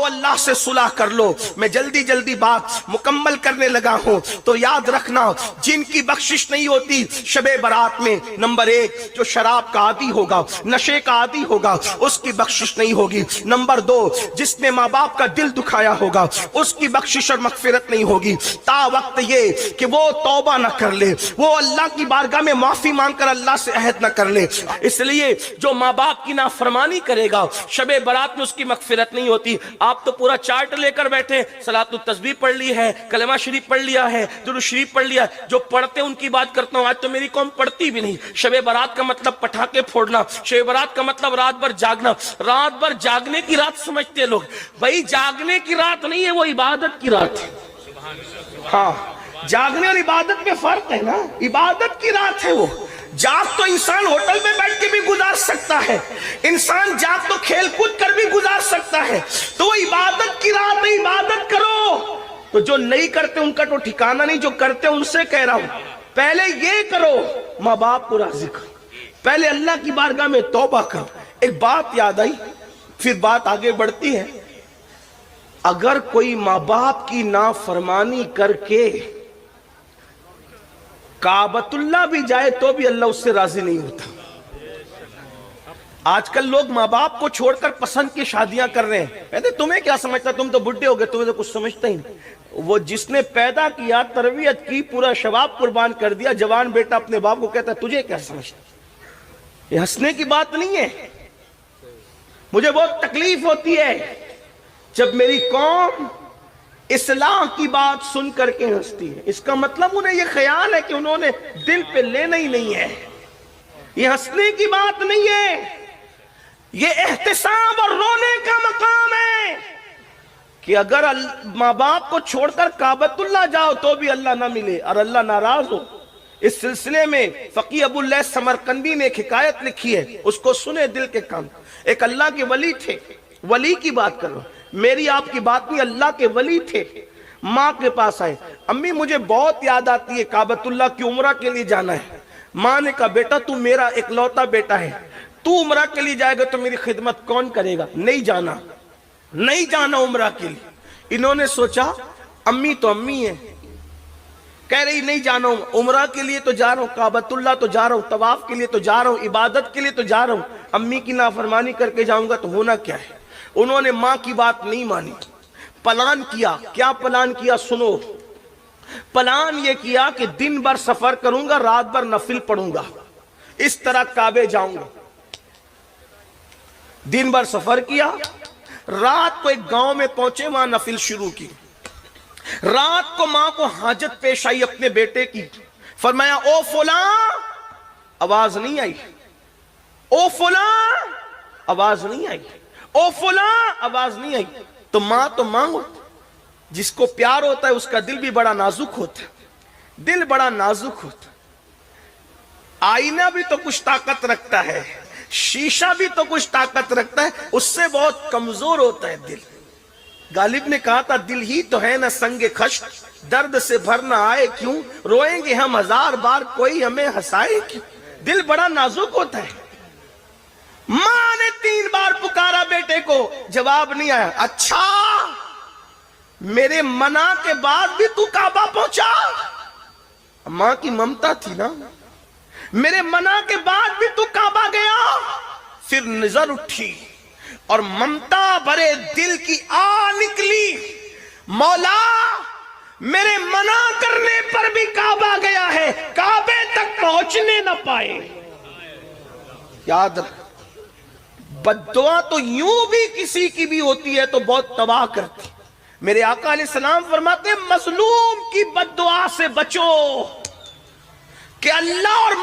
اللہ سے صلح کر لو۔ میں جلدی جلدی بات مکمل کرنے لگا ہوں، تو یاد رکھنا جن کی بخشش نہیں ہوتی شب برات میں، نمبر ایک جو شراب کا عادی ہوگا، نشے کا عادی ہوگا، اس کی بخشش نہیں ہوگی۔ نمبر دو جس نے ماں باپ کا دل دکھایا ہوگا، اس کی بخشش اور مغفرت نہیں ہوگی تا وقت یہ کہ وہ توبہ نہ کر لے، وہ اللہ کی بارگاہ میں معافی مانگ کر اللہ سے عہد نہ کر لے۔ اس لیے جو ماں باپ کی نافرمانی کرے گا شب برات میں اس کی مغفرت نہیں ہوتی۔ آپ تو پورا چارٹ لے کر بیٹھے، صلاۃ التسبیح پڑھ لی ہے، کلمہ شریف پڑھ لیا ہے، درود شریف پڑھ لیا، جو پڑھتے ان کی بات کرتا ہوں۔ آج تو میری قوم پڑھتی بھی نہیں۔ شب برات کا مطلب پٹاخے پھوڑنا، شب برات کا مطلب رات بھر جاگنا۔ رات بھر جاگنے کی رات سمجھتے لوگ، بھائی جاگنے کی رات نہیں ہے، وہ عبادت کی رات ہے۔ ہاں جاگنے اور عبادت میں فرق ہے نا، عبادت کی رات ہے وہ۔ جاگ تو انسان ہوٹل میں بیٹھ کے بھی گزار سکتا ہے، انسان جاگ تو کھیل کود کر بھی گزار سکتا ہے، تو وہ عبادت کی رات ہے، عبادت کرو۔ تو جو نہیں کرتے ان کا تو ٹھکانہ نہیں، جو کرتے ان سے کہہ رہا ہوں پہلے یہ کرو، ماں باپ کو راضی کرو، پہلے اللہ کی بارگاہ میں توبہ کرو۔ ایک بات یاد آئی، پھر بات آگے بڑھتی ہے۔ اگر کوئی ماں باپ کی نافرمانی کر کے کعبۃ اللہ بھی جائے تو بھی اللہ اس سے راضی نہیں ہوتا۔ آج کل لوگ ماں باپ کو چھوڑ کر پسند کی شادیاں کر رہے ہیں، کہتے تمہیں کیا سمجھتا، تم تو بڈھے ہو گئے، تمہیں تو کچھ سمجھتا ہی نہیں۔ وہ جس نے پیدا کیا، تربیت کی، پورا شباب قربان کر دیا، جوان بیٹا اپنے باپ کو کہتا ہے تجھے کیا سمجھتا۔ یہ ہنسنے کی بات نہیں ہے۔ مجھے بہت تکلیف ہوتی ہے جب میری قوم اصلاح کی بات سن کر کے ہنستی ہے۔ اس کا مطلب انہیں یہ خیال ہے کہ انہوں نے دل پہ لینا ہی نہیں ہے۔ یہ ہنسنے کی بات نہیں ہے، یہ احتساب اور رونے کا مقام ہے کہ اگر ماں باپ کو چھوڑ کر کعبۃ اللہ جاؤ تو بھی اللہ نہ ملے اور اللہ ناراض ہو۔ اس سلسلے میں فقیہ ابو اللیث سمرقندی نے ایک حکایت لکھی ہے، اس کو سنے دل کے کام۔ ایک اللہ کے ولی تھے، ولی کی بات کرو، میری آپ کی بات نہیں، اللہ کے ولی تھے۔ ماں کے پاس آئے، امی مجھے بہت یاد آتی ہے، کعبۃ اللہ کی عمرہ کے لیے جانا ہے۔ ماں نے کہا بیٹا تو میرا اکلوتا بیٹا ہے، تو عمرہ کے لیے جائے گا تو میری خدمت کون کرے گا؟ نہیں جانا، نہیں جانا عمرہ کے لیے۔ انہوں نے سوچا امی تو امی ہے، کہہ رہی نہیں جانا ہوں، عمرہ کے لیے تو جا رہا ہوں، کعبۃ اللہ تو جا رہا ہوں، طواف کے لیے تو جا رہا ہوں، عبادت کے لیے تو جا رہا ہوں، امی کی نافرمانی کر کے جاؤں گا تو ہونا کیا ہے؟ انہوں نے ماں کی بات نہیں مانی، پلان کیا۔ کیا پلان کیا سنو، پلان یہ کیا کہ دن بھر سفر کروں گا، رات بھر نفل پڑھوں گا، اس طرح کعبے جاؤں گا۔ دن بھر سفر کیا، رات کو ایک گاؤں میں پہنچے، وہاں نفل شروع کی۔ رات کو ماں کو حاجت پیش آئی اپنے بیٹے کی، فرمایا او فلاں، آواز نہیں آئی، او فلاں آواز نہیں آئی، او فلاں آواز نہیں آئی۔ تو ماں ہوتی، جس کو پیار ہوتا ہے اس کا دل بھی بڑا نازک ہوتا ہے، دل بڑا نازک ہوتا ہے۔ آئینہ بھی تو کچھ طاقت رکھتا ہے، شیشہ بھی تو کچھ طاقت رکھتا ہے، اس سے بہت کمزور ہوتا ہے دل۔ غالب نے کہا تھا دل ہی تو ہے نہ سنگ خشک، درد سے بھر نہ آئے کیوں، روئیں گے ہم ہزار بار کوئی ہمیں ہنسائے کیوں۔ دل بڑا نازک ہوتا ہے۔ ماں نے 3 بار پکارا بیٹے کو، جواب نہیں آیا۔ اچھا میرے منع کے بعد بھی تو کعبہ پہنچا؟ ماں کی ممتا تھی نا، میرے منع کے بعد بھی تو کعبہ گیا؟ پھر نظر اٹھی اور ممتا بھرے دل کی آہ نکلی، مولا میرے منع کرنے پر بھی کعبہ گیا ہے، کعبے تک پہنچنے نہ پائے۔ یاد رکھ، بددعا تو یوں بھی کسی کی بھی ہوتی ہے تو بہت تباہ کرتی۔ میرے آقا علیہ السلام فرماتے ہیں مظلوم کی بددعا سے بچو کہ اللہ اور